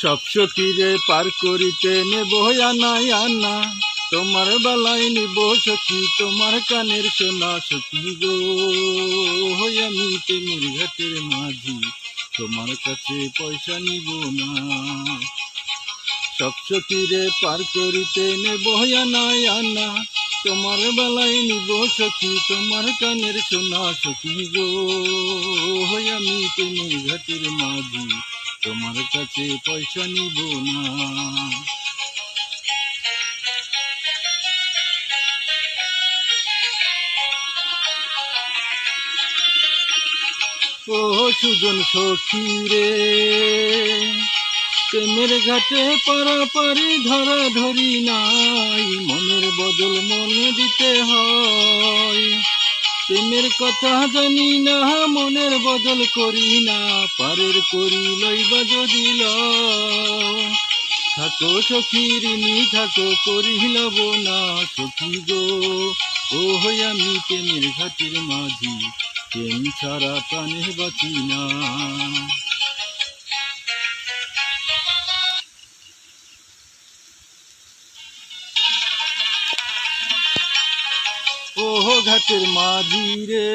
সব সখীরে পার করিতে নেব আনাই আনা, তোমার বেলায় নিব সখী তোমার কানের সোনা। সখী গো আমি প্রেমের ঘাটের মাঝি, তোমার কাছে পয়সা নিব না। সব সখীরে পার করিতে নেব আনাই আনা, তোমার বেলায় নিব সখী তোমার কানের সোনা। সখী গো আমি প্রেমের ঘাটের মাঝি, তোমার কাছে পয়সা নিব না। ও সুজন সখী রে, প্রেমের ঘাটে পারাপারি ধরা ধরি নাই, মনের বদল মনে দিতে হয়। প্রেমের কথা জানি না মনের বদল করি না, পারের করি লইবা যদি লও। থাকো সখী ঋণী থাকো করি লব না। সখী গো আমি প্রেমের ঘাটের মাঝি, প্রেম ছাড়া প্রাণে বাঁচি না। ও ঘাটের মাঝি রে,